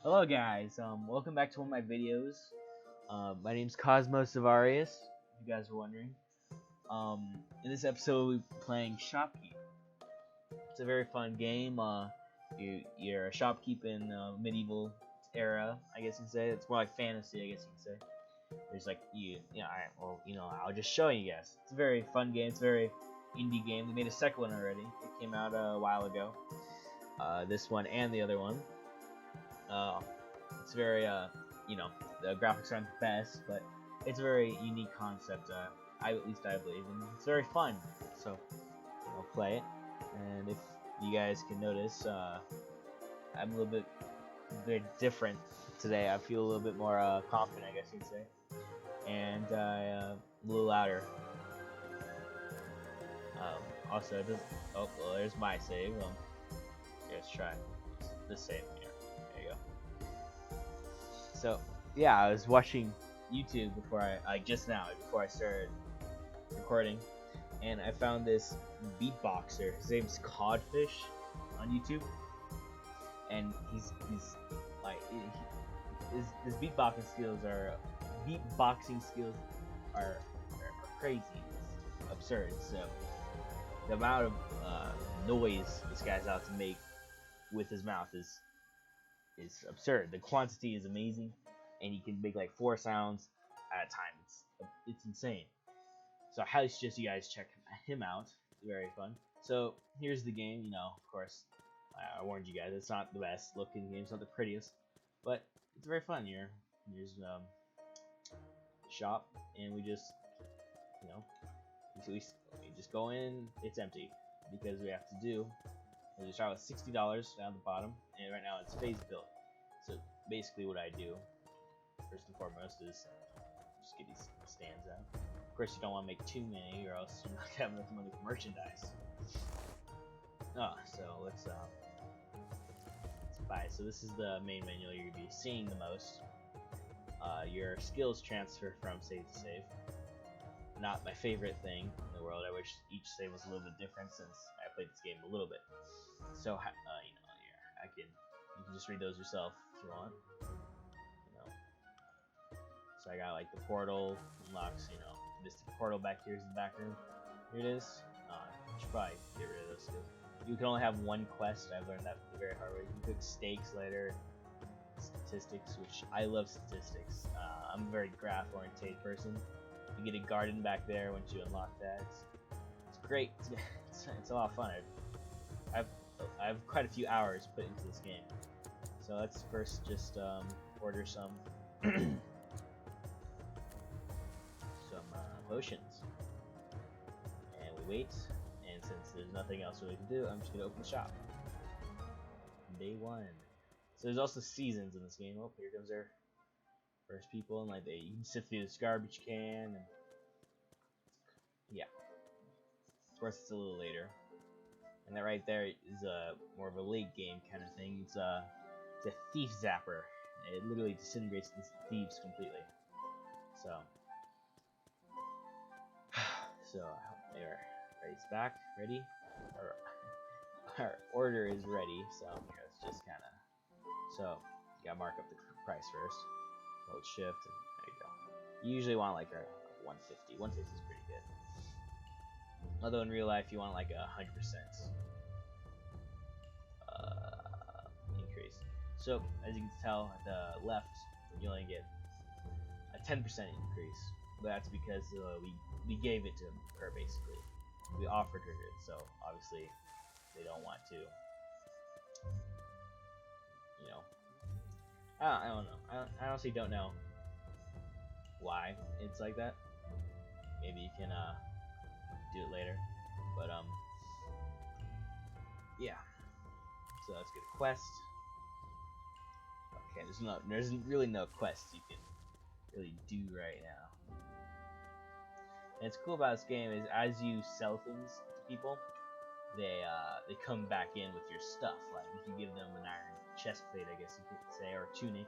Hello guys, welcome back to one of my videos. My name's Cosmos Savarius, if you guys are wondering. In this episode we'll be playing Shoppe Keep. It's a very fun game. You're a shopkeep in medieval era, I guess you could say. It's more like fantasy, I guess you could say. There's like, alright, well, I'll just show you guys. It's a very fun game, it's a very indie game. They made a second one already. It came out a while ago. This one and the other one. It's very, the graphics aren't the best, but it's a very unique concept. At least I believe, and it's very fun. So, play it. And if you guys can notice, I'm a little bit different today. I feel a little bit more confident, I guess you'd say, and a little louder. Also, oh well, there's my save. Let's try the save here. There you go. So yeah, I was watching YouTube before before I started recording, and I found this beatboxer. His name's Codfish on YouTube, and he's like his beatboxing skills are crazy. It's absurd. So the amount of noise this guy's out to make with his mouth is absurd. The quantity is amazing, and he can make like 4 sounds at a time. It's insane. So I highly suggest you guys check him out. It's very fun. So here's the game. Of course, I warned you guys. It's not the best looking game. It's not the prettiest, but it's very fun. Here's shop, and we just we just go in. It's empty because we have to do. We start with $60 down the bottom, and right now it's phase built. So basically what I do, first and foremost, is just get these stands out. Of course you don't want to make too many, or else you're not going to have enough money for merchandise. So let's buy. So this is the main menu you're going to be seeing the most. Your skills transfer from save to save. Not my favorite thing in the world. I wish each save was a little bit different since I played this game a little bit. So you can just read those yourself if you want. So I got like the portal unlocks. This portal back here is the back room. Here it is. I should probably get rid of those skills. You can only have one quest. I've learned that the very hard way. You can cook steaks later. Statistics, which I love statistics. I'm a very graph-oriented person. You get a garden back there once you unlock that. It's great. It's a lot of fun. I've quite a few hours put into this game. So let's first just order some potions, and we wait. And since there's nothing else really to do, I'm just gonna open the shop. Day 1. So there's also seasons in this game. Oh, here comes our first people, and you can sift through this garbage can, and yeah. Of course, it's a little later, and that right there is more of a late game kind of thing. It's a thief zapper. It literally disintegrates the thieves completely. So there, it's back, ready. Our order is ready. So let's just kind of. So you gotta mark up the price first. Hold shift, and there you go. You usually want like a 150. 150 is pretty good. Although in real life you want like 100% increase. So as you can tell at the left, you only get a 10% increase. But that's because we gave it to her basically. We offered her it, so obviously they don't want to. I don't know. I honestly don't know why it's like that. Maybe you can do it later, but yeah. So let's get a quest. Okay, there's really no quests you can really do right now. And what's cool about this game is as you sell things to people, they come back in with your stuff. Like if you give them an iron chest plate, I guess you could say, or a tunic,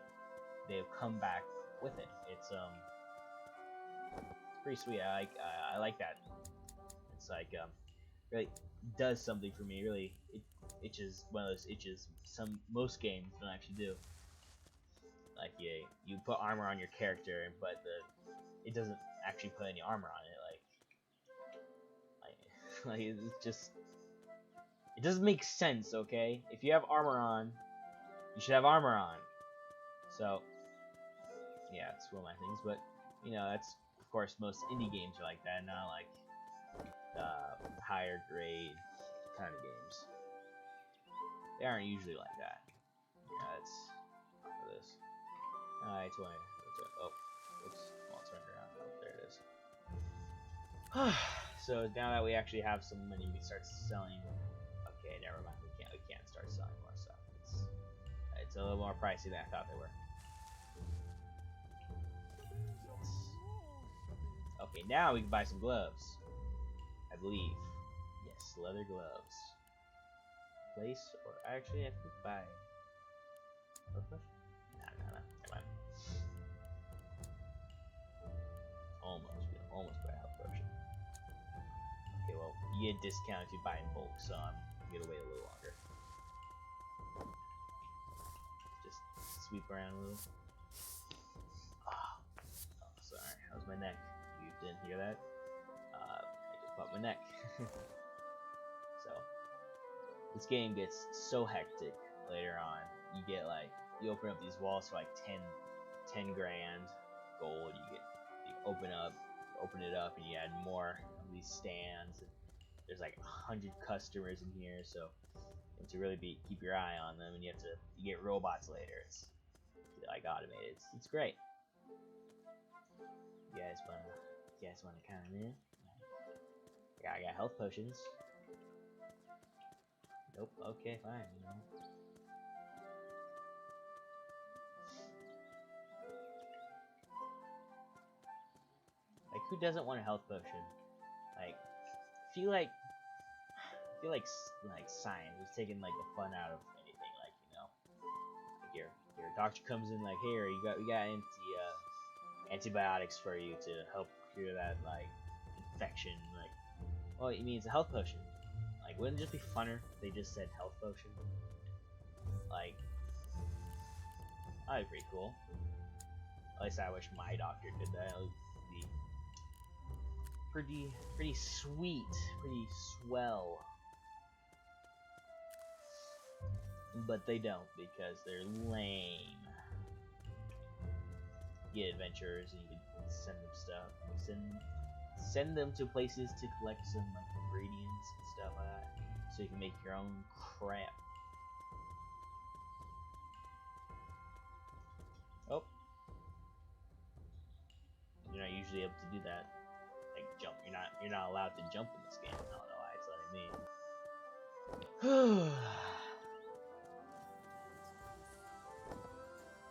they'll come back with it. It's pretty sweet. I like that. It's like really does something for me. Really, it itches one of those itches most games don't actually do. Like you put armor on your character, but it doesn't actually put any armor on it. Like it's just, it doesn't make sense. Okay, if you have armor on, you should have armor on. So yeah, it's one of my things. But you know, that's of course most indie games are like that, not like higher grade kind of games. They aren't usually like that. Yeah, it's for this. Alright, 20. Oh, oops. Well, turned around. Oh, there it is. So now that we actually have some money, we start selling. Okay, never mind. We can't start selling more stuff. It's a little more pricey than I thought they were. Okay, now we can buy some gloves. I believe. Yes, leather gloves. Place or actually I could buy. No. Never mind. Almost buy a health potion. Okay, well, you get discount if you buy in bulk, so I'm gonna wait a little longer. Just sweep around a little. Oh, sorry, how's my neck? You didn't hear that? I just popped my neck. So, this game gets so hectic later on. You get you open up these walls for like 10 grand gold. You open it up, and you add more of these stands. There's like 100 customers in here, so you have to really keep your eye on them, and you get robots later. It's like automated. It's great. You guys wanna come in? I got health potions. Nope. Okay, fine. You know. Like, who doesn't want a health potion? Like, I feel like science is taking like the fun out of anything. Like, you know, like your doctor comes in like, here, we got antibiotics for you to help cure that like infection. Like, well, you mean it's a health potion? Like, wouldn't it just be funner if they just said health potion? Like, that'd be pretty cool. At least I wish my doctor did that. It would be pretty sweet, pretty swell. But they don't, because they're lame. You get adventurers, and you can send them stuff. Send them to places to collect some like ingredients and stuff like that, so you can make your own crap. Oh, you're not usually able to do that. Like jump, you're not allowed to jump in this game. I don't know why it's letting me.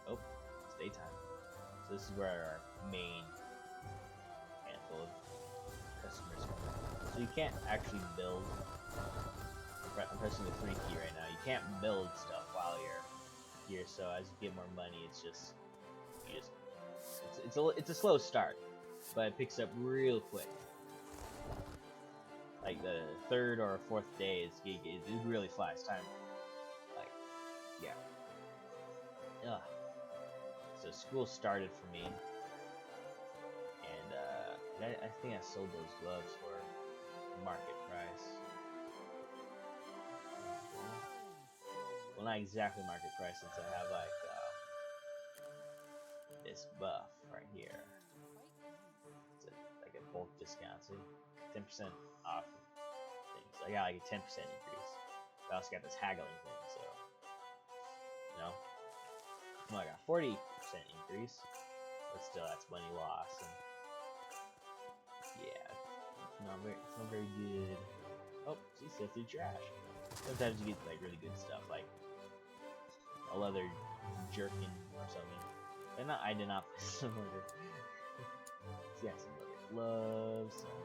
Oh, it's daytime. So this is where our main handful of customers come from. So you can't actually build. I'm pressing the 3 key right now. You can't build stuff while you're here. So as you get more money, it's a slow start, but it picks up real quick. Like the 3rd or 4th day, it really flies. Time, like, yeah. Ugh. So school started for me, and I think I sold those gloves for market price. Well, not exactly market price, since I have like this buff right here. It's like a bulk discount, so 10% off things. I got like a 10% increase. I also got this haggling thing, so you know. Well, I got 40% increase, but still, that's money lost. And yeah, it's not very good. Oh, see, sift through trash. Sometimes you get like really good stuff, like a leather jerkin or something. I did not put some leather. Yeah, some leather gloves, some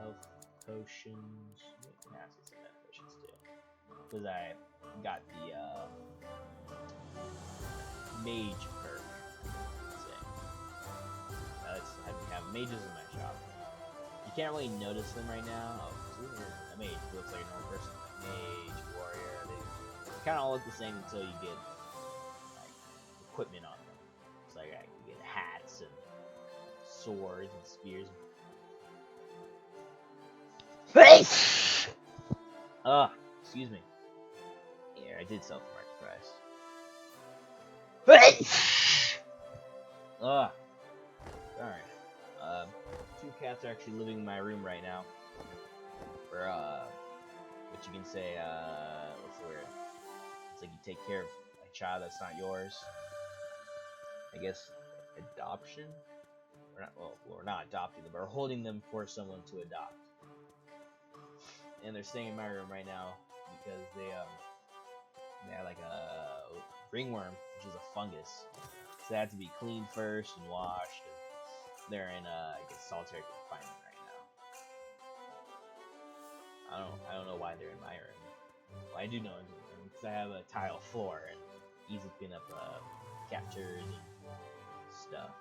health potions. Yeah, I see some health potions too. Because I got the mage perk. Let's have mages in my shop. You can't really notice them right now. Oh, this is a mage who looks like a normal person. Like mage, warrior, they kind of all look the same until you get like the equipment on them. It's like I can get hats and swords and spears. Excuse me. Yeah, I did sell for market price. Sorry. Two cats are actually living in my room right now. For what you can say, what's the word? It's like you take care of a child that's not yours. I guess adoption. We're not adopting them. We're holding them for someone to adopt. And they're staying in my room right now because they had like a ringworm, which is a fungus. So they have to be cleaned first and washed. And they're in I guess solitary confinement right now. I don't know why they're in my room. Well, I do know because I have a tile floor and easy to clean up captures and stuff.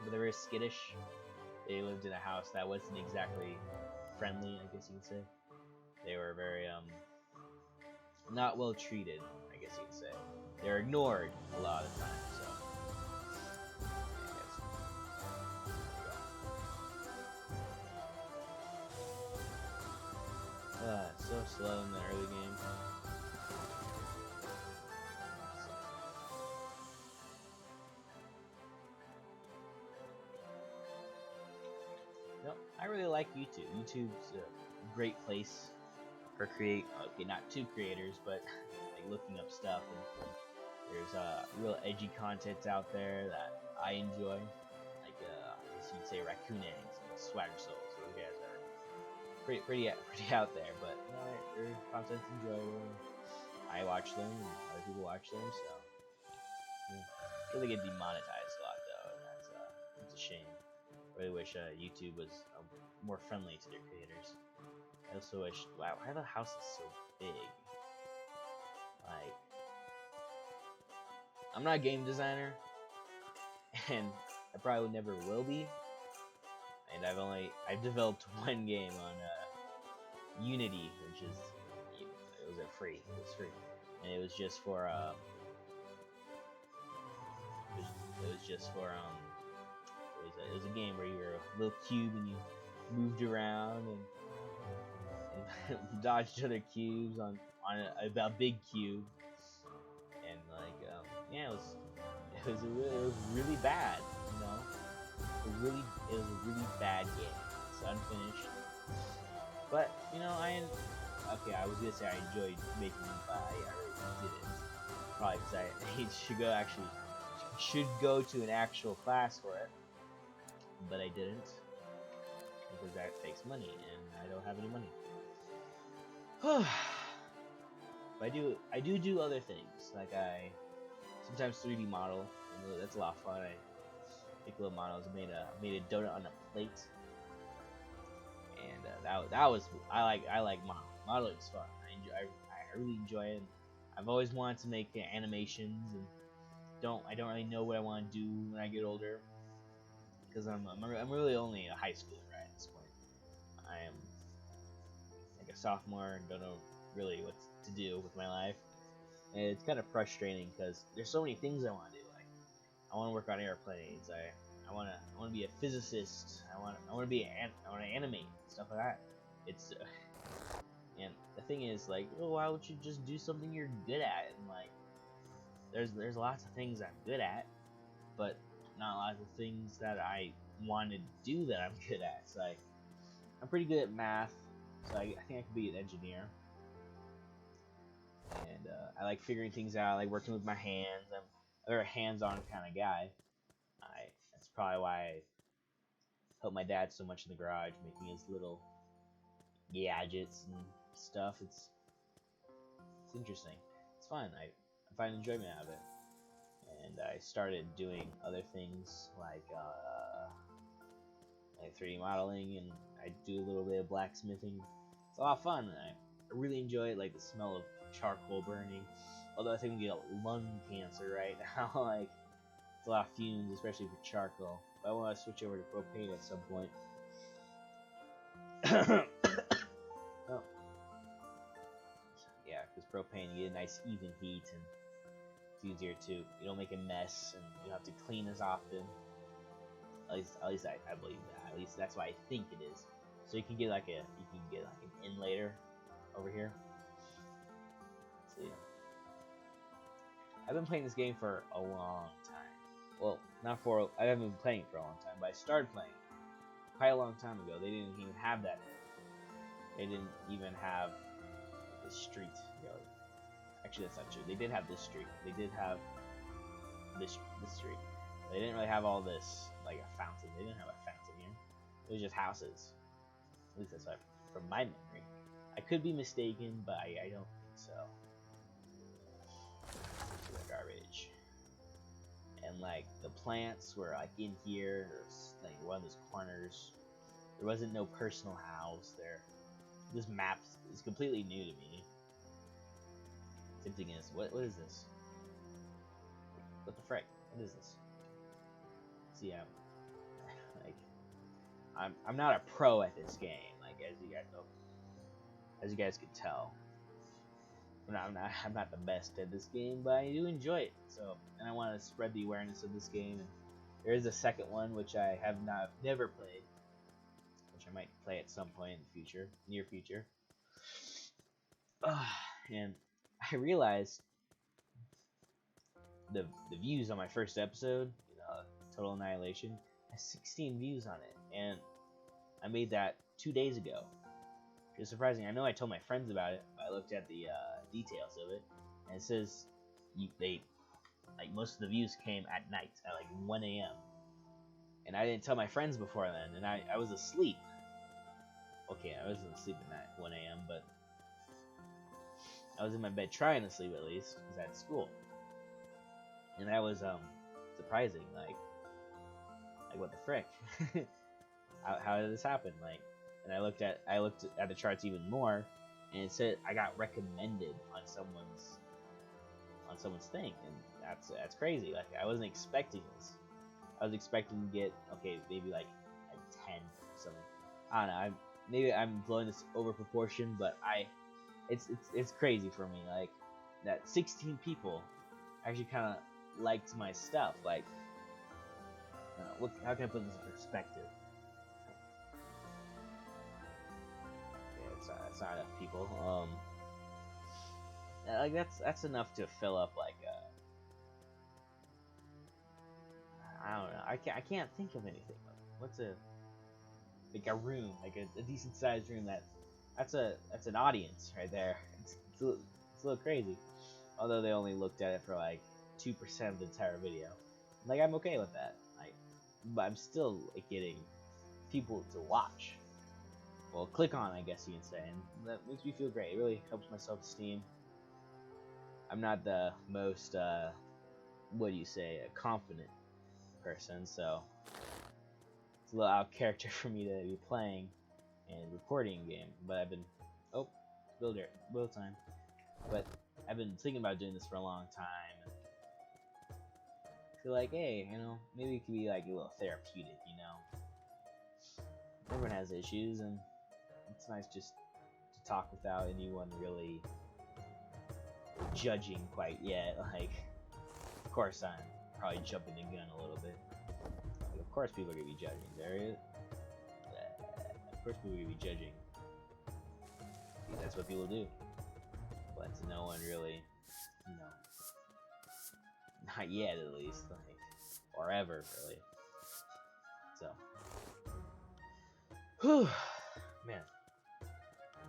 But they're very skittish. They lived in a house that wasn't exactly friendly, I guess you could say. They were very not well treated, I guess you could say. They're ignored a lot of the time, so so slow in the early game. No, I really like YouTube. YouTube's a great place for not two creators, but like looking up stuff. And there's real edgy content out there that I enjoy. Like I guess you'd say Raccoon Eggs and Swagger Souls. Those guys are pretty out there, but you know, their content's enjoyable. I watch them, and other people watch them, so yeah. Really get demonetized a lot though, and that's a shame. I really wish YouTube was more friendly to their creators. I also wish, wow, why the house is so big? Like, I'm not a game designer, and I probably never will be. And I've developed one game on Unity, which is it was free. It was free, and it was just for it was a game where you were a little cube and you moved around and dodged other cubes on a big cube, and like yeah, it was really bad, you know. It was a really bad game. It's unfinished, but you know I was gonna say I enjoyed making it, but I really didn't. Probably because I should go to an actual class for it, but I didn't because that takes money and I don't have any money. But I do other things, like I sometimes 3D model, and that's a lot of fun. I make little models. I made a donut on a plate, and that was I like modeling is fun. I really enjoy it. I've always wanted to make animations, and I don't really know what I want to do when I get older, because I'm really only a high schooler right at this point. I am like a sophomore and don't know really what to do with my life, and it's kind of frustrating because there's so many things I want to do. Like I want to work on airplanes. I want to be a physicist. I want to animate stuff like that. It's and the thing is, like, well, why would you just do something you're good at? And like there's lots of things I'm good at, but not lots of things that I want to do that I'm good at. So I'm pretty good at math, so I think I could be an engineer. And I like figuring things out, I like working with my hands. I'm a very hands-on kind of guy. That's probably why I help my dad so much in the garage, making his little gadgets and stuff. It's interesting. It's fun. I find enjoyment out of it. And I started doing other things like 3D modeling, and I do a little bit of blacksmithing. It's a lot of fun. I really enjoy it, like the smell of charcoal burning. Although I think we get lung cancer right now. Like it's a lot of fumes, especially for charcoal. But I want to switch over to propane at some point. Oh. Yeah, because propane, you get a nice even heat, and It's easier too. You don't make a mess, and you don't have to clean as often. At least I believe that. At least that's why I think it is. So you can get like an inlayer over here. So yeah. I've been playing this game for a long time. Well, I haven't been playing for a long time, but I started playing quite a long time ago. They didn't even have that. They didn't even have the street, really. Actually, that's not true. They did have this street. They did have this street. They didn't really have all this, like a fountain. They didn't have a fountain here. It was just houses. At least that's what, from my memory. I could be mistaken, but I don't think so. Garbage. And like the plants were like in here, or like one of those corners. There wasn't no personal house there. This map is completely new to me. Same thing is, what is this? What the frick? What is this? See, I'm not a pro at this game, like as you guys can tell. I'm not the best at this game, but I do enjoy it. So, and I want to spread the awareness of this game. And there is a second one which I have never played, which I might play at some point in the future, near future. And I realized the views on my first episode, Total Annihilation, has 16 views on it, and I made that 2 days ago. Which is surprising. I know I told my friends about it, but I looked at the details of it, and it says most of the views came at night at like 1 a.m. And I didn't tell my friends before then, and I was asleep. Okay, I wasn't asleep at 1 a.m., but I was in my bed trying to sleep at least, because I had school. And that was surprising, like what the frick? how did this happen? Like, and I looked at the charts even more, and it said I got recommended on someone's thing, and that's crazy. Like, I wasn't expecting this. I was expecting to get maybe like 10 or something. I don't know. Maybe I'm blowing this over proportion, but it's crazy for me. Like, that 16 people actually kind of liked my stuff. Like, how can I put this in perspective? It's not enough people. Like that's enough to fill up like I don't know. I can't think of anything. What's a room, like a decent sized room that's an audience right there. It's a little crazy. Although they only looked at it for like 2% of the entire video. Like, I'm okay with that. But I'm still like getting people to watch. Well, click on, I guess you can say, and that makes me feel great. It really helps my self-esteem. I'm not the most, a confident person, so it's a little out of character for me to be playing and recording a game. But I've been, build time. But I've been thinking about doing this for a long time. And I feel like, hey, maybe it could be like a little therapeutic, Everyone has issues, and it's nice just to talk without anyone really judging quite yet. Like, of course I'm probably jumping the gun a little bit. Like, of course people are gonna be judging. Of course people are gonna be judging. That's what people do. But no one really, not yet at least, like, or ever really. So, whew, man.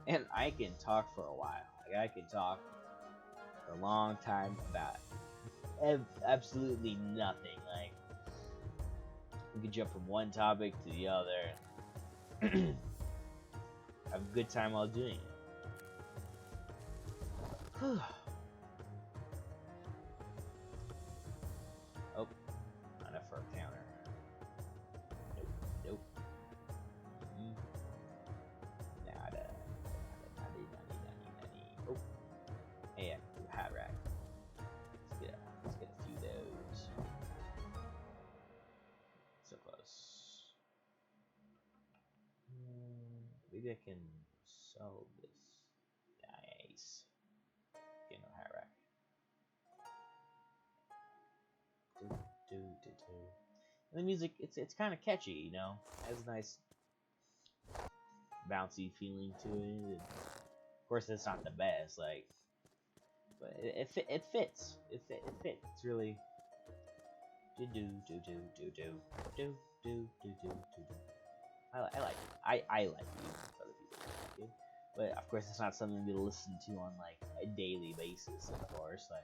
And I can talk for a while. Like, I can talk for a long time about absolutely nothing. Like, we could jump from one topic to the other. Have a good time while doing it. Whew. Oh, not enough for a counter. Nope. Nada. Oh, hey, a hat rack. Let's get a few of those. So close. Maybe I can sell this. Nice. Okay, no hat rack. And the music, it's kind of catchy, you know. It has a nice bouncy feeling to it. And of course, it's not the best, like, but it fits. It fits. It's really do do do do do do do do do do do. I like it. I like it. Other people like it, but of course, it's not something to listen to on like a daily basis. Of course, like,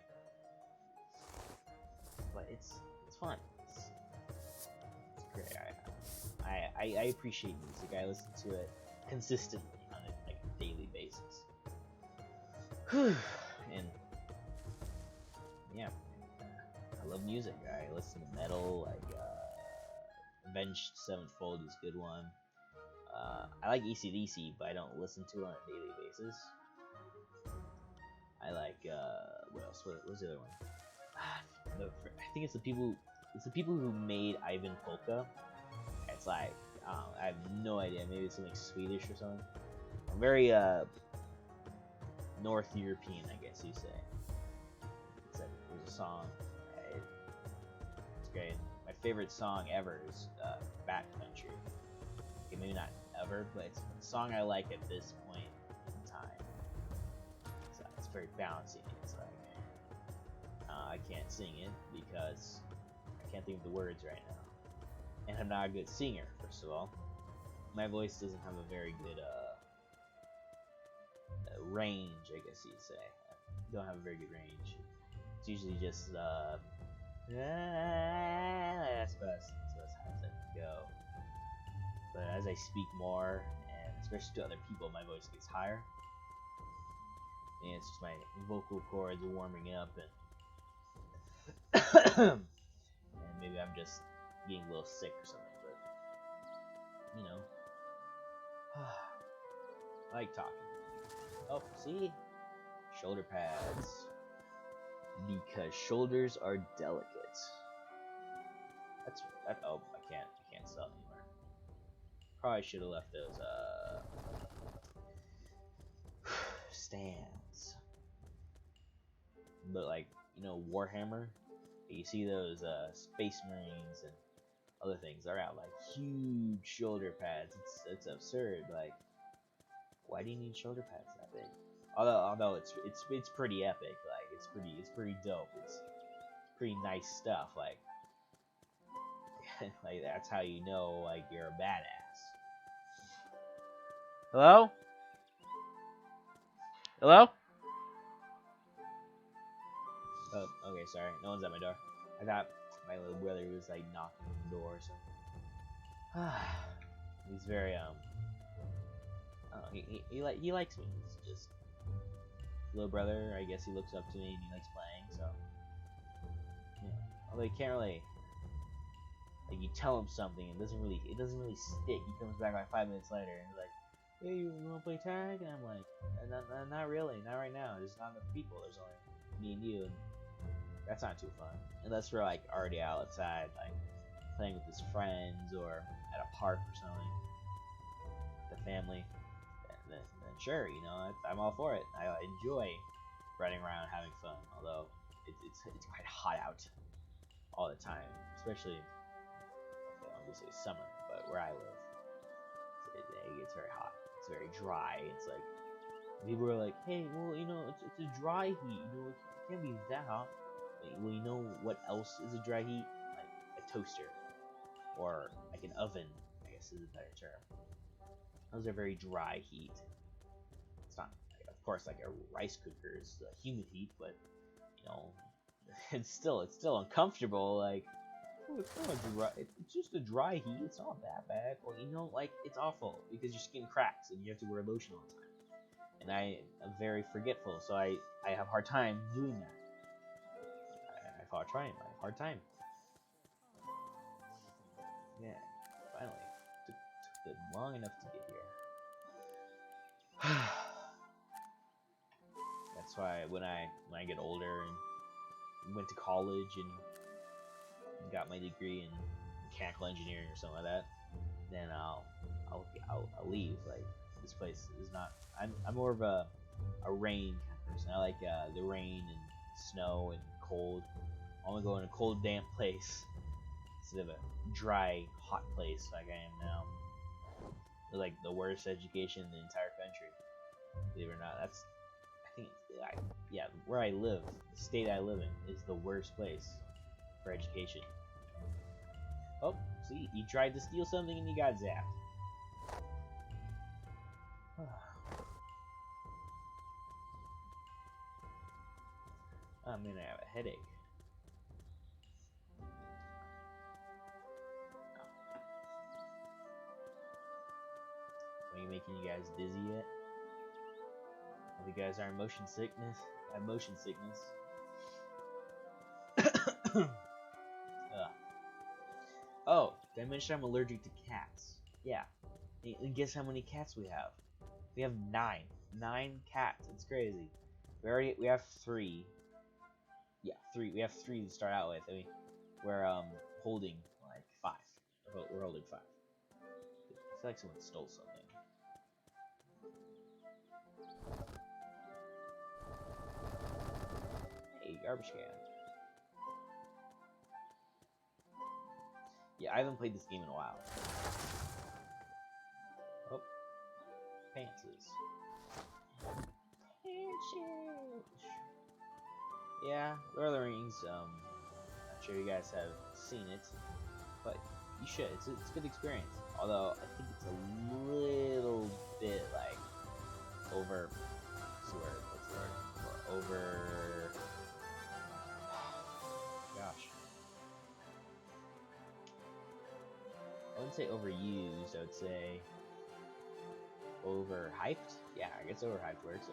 but it's fun. It's great. I appreciate music. I listen to it consistently on a like daily basis. And yeah, I love music. I listen to metal, like Avenged Sevenfold is a good one. I like AC/DC, but I don't listen to it on a daily basis. I like what else? What was the other one? I think it's the people. It's the people who made Ivan Polka. It's like I have no idea. Maybe it's something Swedish or something. Very North European, I guess you say. There's a song. It's great. My favorite song ever is Backcountry. Okay, maybe not ever, but it's a song I like at this point in time. It's very bouncy. It's like I can't sing it because I can't think of the words right now, and I'm not a good singer. First of all, my voice doesn't have a very good range, I guess you'd say. I don't have a very good range. It's usually just that's best. So that's how it can go. But as I speak more, and especially to other people, my voice gets higher. And it's just my vocal cords warming up, and maybe I'm just getting a little sick or something. But you know, I like talking. Oh, see? Shoulder pads. Because shoulders are delicate. Oh, I can't sell anymore. Probably should have left those stands. But like, you know, Warhammer, you see those Space Marines and other things, they're out like huge shoulder pads. It's absurd. Like, why do you need shoulder pads that big? Although it's pretty epic. Like, it's pretty dope. It's pretty nice stuff. Like, like that's how you know like you're a badass. Hello? Hello? Oh, okay, sorry. No one's at my door. I thought my little brother was like knocking on the door or something. He's very I don't know, he likes me. He's just little brother. I guess he looks up to me and he likes playing. So yeah. Although he can't really, like, you tell him something and it doesn't really stick. He comes back like 5 minutes later and he's like, "Hey, you wanna play tag?" And I'm like, not really, not right now. There's not enough people. There's only me and you, and that's not too fun. Unless we're like already outside, like playing with his friends or at a park or something, the family. Then sure, you know, I'm all for it. I enjoy running around having fun. Although it's quite hot out all the time, especially obviously summer. But where I live, it gets very hot. It's very dry. It's like people are like, "Hey, well, you know, it's a dry heat. You know, it can't be that hot." Well, you know what else is a dry heat? Like a toaster or like an oven, I guess is a better term. Those are very dry heat. It's not, of course, like a rice cooker is a humid heat, but you know, it's still uncomfortable. Like, oh, it's not dry. It's just a dry heat. It's not that bad. Or you know, like, it's awful because your skin cracks and you have to wear lotion all the time. And I am very forgetful, so I have a hard time doing that. I have a hard time. Yeah, finally. Took long enough to get here. That's why when I get older and went to college and got my degree in mechanical engineering or something like that, then I'll leave. Like, this place is not. I'm more of a rain kind of person. I like the rain and snow and cold. I want to go in a cold, damp place. instead of a dry, hot place like I am now. With, like, the worst education in the entire country. Believe it or not, that's, I think, yeah, where I live, the state I live in, is the worst place for education. Oh, see, you tried to steal something and you got zapped. I'm gonna have a headache. Are you making you guys dizzy yet? If you guys are motion sickness, I have motion sickness. Oh, did I mention I'm allergic to cats? Yeah. And guess how many cats we have? We have 9. 9 cats. It's crazy. We have 3. Yeah, 3. We have 3 to start out with. I mean, we're holding like 5. We're holding 5. I feel like someone stole something. Hey, garbage can. Yeah, I haven't played this game in a while. Oh, pantses. Yeah, Lord of the Rings. I'm sure you guys have seen it, but you should. It's a good experience. Although I think it's a little bit like over. What's the word? Over. Gosh. I wouldn't say overused. I would say overhyped. Yeah, I guess overhyped works.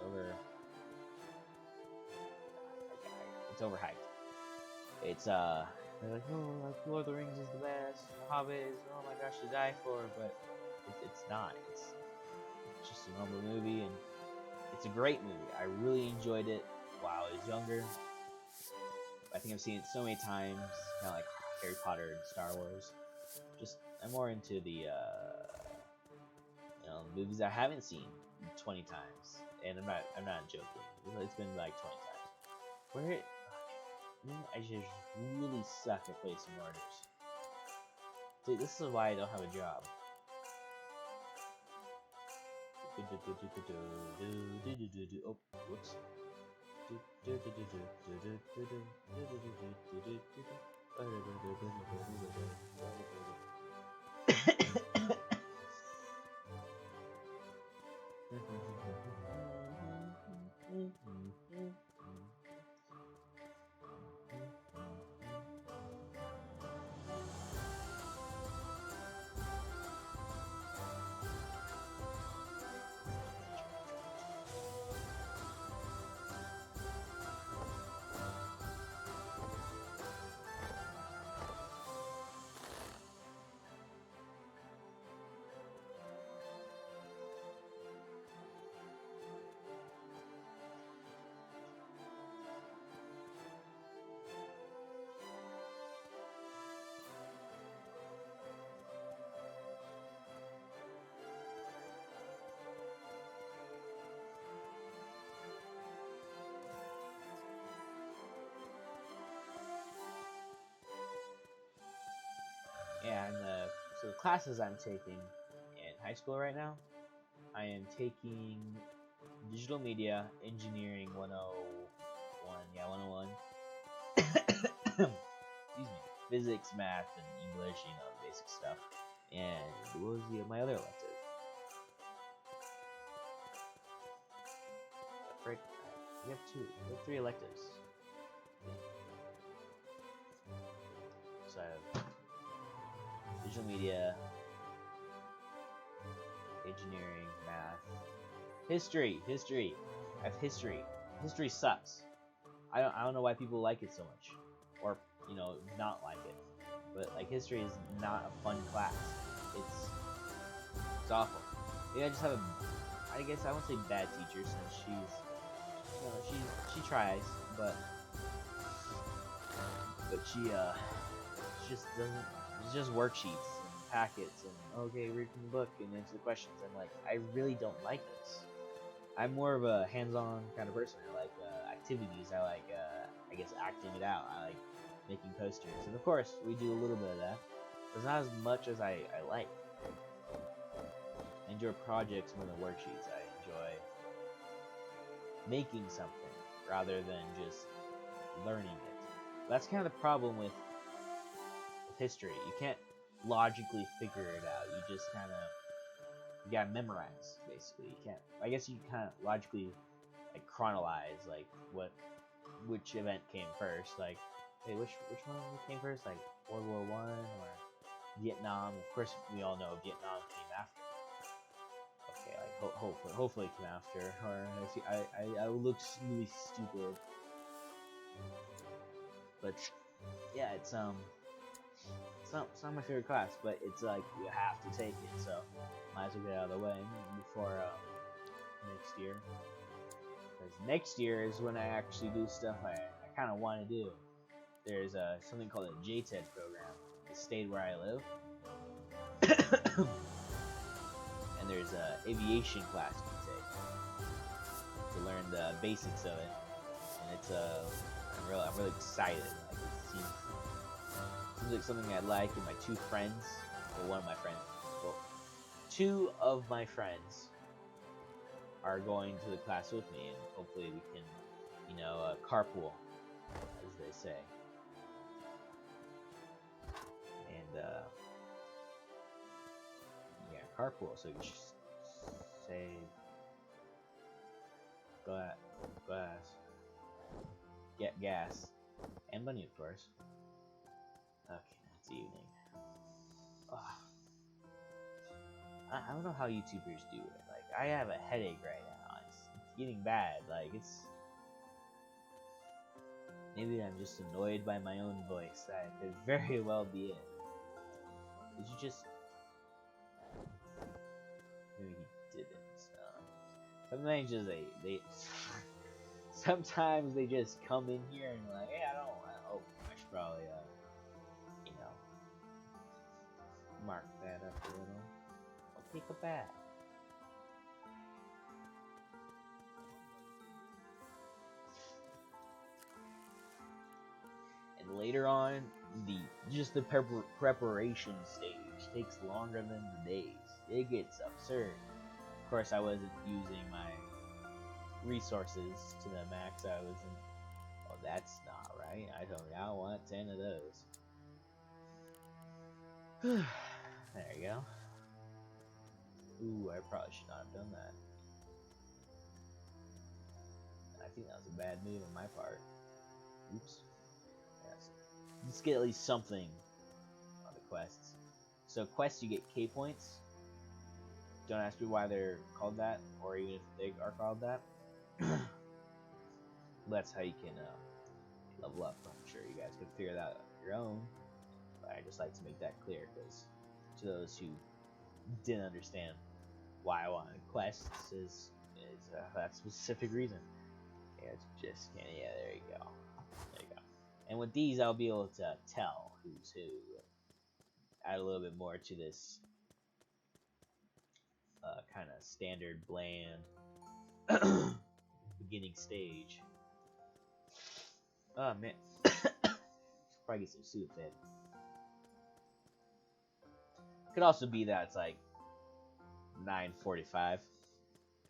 It's overhyped. It's they're like, oh, like Lord of the Rings is the best. The Hobbit is, oh my gosh, to die for. But it's not. It's just a normal movie, and it's a great movie. I really enjoyed it while I was younger. I think I've seen it so many times, kind of like Harry Potter and Star Wars. Just I'm more into the movies I haven't seen 20 times, and I'm not joking. It's been like 20 times. Where I just really suck at placing orders. See, this is why I don't have a job. Oh, whoops. And so the classes I'm taking in high school right now, I am taking Digital Media Engineering 101, yeah, 101. Excuse me. Physics, math, and English, basic stuff. And what was my other elective? Frick, we have 3 electives. So I have Digital Media, Engineering, Math, History. I have History. History sucks. I don't know why people like it so much, or not like it. But like History is not a fun class. It's awful. I just have I guess I won't say bad teacher since she tries, but she just doesn't. It's just worksheets and packets and okay, read from the book and answer the questions. I'm like, I really don't like this. I'm more of a hands-on kind of person. I like activities. I like I guess acting it out. I like making posters. And of course, we do a little bit of that. But it's not as much as I like. I enjoy projects more than worksheets. I enjoy making something rather than just learning it. That's kind of the problem with history. You can't logically figure it out. You just kind of, you gotta memorize, basically. You can't, I guess you kind of logically, like, chronologize, like, which event came first. Like, hey, which one came first? Like, World War I or Vietnam? Of course, we all know Vietnam came after. Okay, like, hopefully it came after. Or, I look really stupid. But, yeah, it's not my favorite class, but it's like, you have to take it, so might as well get out of the way before next year. Because next year is when I actually do stuff I kind of want to do. There's something called a JTED program, the state where I live. And there's a aviation class you can take to learn the basics of it. And it's I'm really excited. Like, it seems like something I like, and my two friends, or one of my friends, well, two of my friends are going to the class with me, and hopefully we can, you know, carpool, as they say. And, yeah, carpool, so you just save get gas, and money, of course. Okay, it's evening. Ugh. I don't know how YouTubers do it. Like, I have a headache right now. It's getting bad. Like, it's... Maybe I'm just annoyed by my own voice. That could very well be it. Did you just... Maybe he didn't. Sometimes just they sometimes they just come in here and like, hey, I don't want... Oh, I should probably, you know, mark that up a little. I'll take a bath. And later on, the preparation stage takes longer than the days. It gets absurd. Of course, I wasn't using my resources to the max. I wasn't. Oh, that's not right. I want 10 of those. There you go. Ooh, I probably should not have done that. I think that was a bad move on my part. Oops. Yes. Let's get at least something on the quests. So quests, you get K points. Don't ask me why they're called that, or even if they are called that. That's how you can level up. I'm sure you guys could figure that out on your own. But I just like to make that clear, because to those who didn't understand why I wanted quests is that specific reason. Yeah, it's just yeah. There you go. And with these, I'll be able to tell who's who. Add a little bit more to this kind of standard, bland beginning stage. Oh man, probably get some soup in. Could also be that it's like 9:45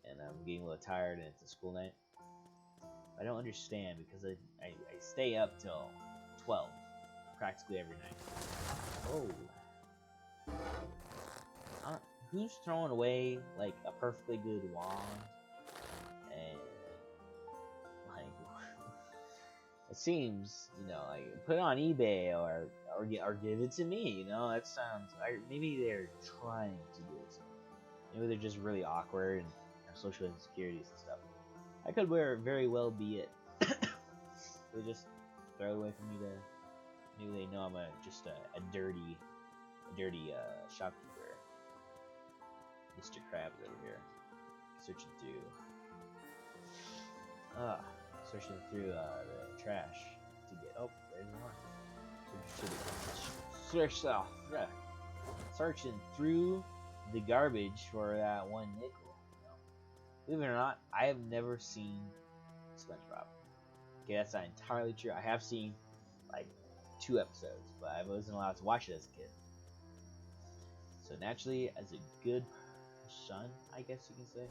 and I'm getting a little tired and it's a school night. I don't understand, because I stay up till 12 practically every night. Oh. Who's throwing away like a perfectly good wand? And like, it seems, you know, like, put it on eBay or give it to me. You know, that sounds. Maybe they're trying to do it. Maybe they're just really awkward and have social insecurities and stuff. I could very well be it. They just throw it away from me to. Maybe they know I'm just a dirty shopkeeper. Mr. Krabs over here, searching through the trash to get. Oh, there's more. Searching through the garbage for that one nickel. Believe it or not, I have never seen SpongeBob. Okay, that's not entirely true. I have seen like 2 episodes, but I wasn't allowed to watch it as a kid. So naturally, as a good son, I guess you can say,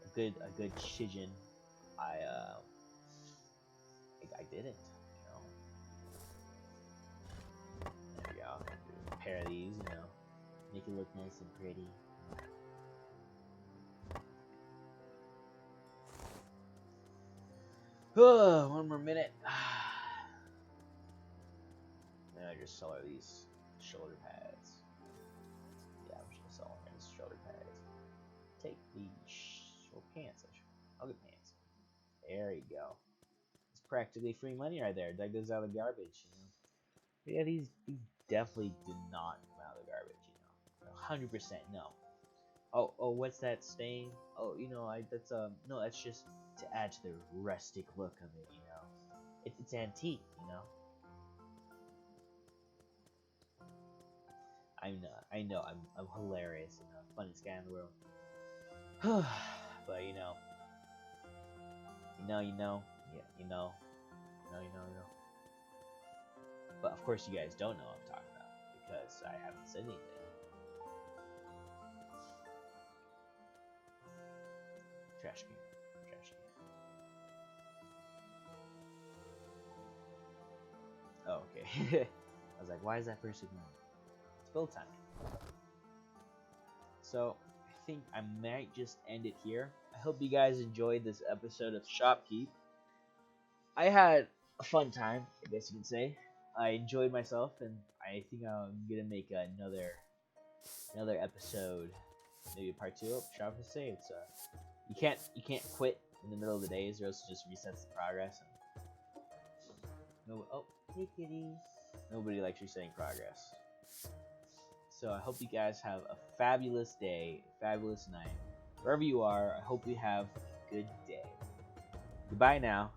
a good Shijin, I didn't, you know. There we go. A pair of these, you know, make it look nice and pretty. One more minute. Then I just sell her these shoulder pads. Yeah, I'm just gonna sell her these shoulder pads. Take these pants. I'll get pants. There you go. It's practically free money right there. That goes out of the garbage, you know. But yeah, these definitely did not come out of the garbage, you know. 100% no. Oh, what's that stain? Oh, you know, no, that's just to add to the rustic look of it, you know. It's antique, you know. I know, I'm hilarious and the funniest guy in the world. But you know, yeah, you know. But of course, you guys don't know what I'm talking about because I haven't said anything. Trash can. Oh, okay. I was like, why is that person ignoring me? It's build time. So, I think I might just end it here. I hope you guys enjoyed this episode of Shoppe Keep. I had a fun time, I guess you can say. I enjoyed myself, and I think I'm gonna make another episode, maybe part 2 of Shoppe to say. It's you can't quit in the middle of the days, or else it just resets the progress. And hey kitty. Nobody likes resetting progress. So I hope you guys have a fabulous day, a fabulous night. Wherever you are, I hope you have a good day. Goodbye now.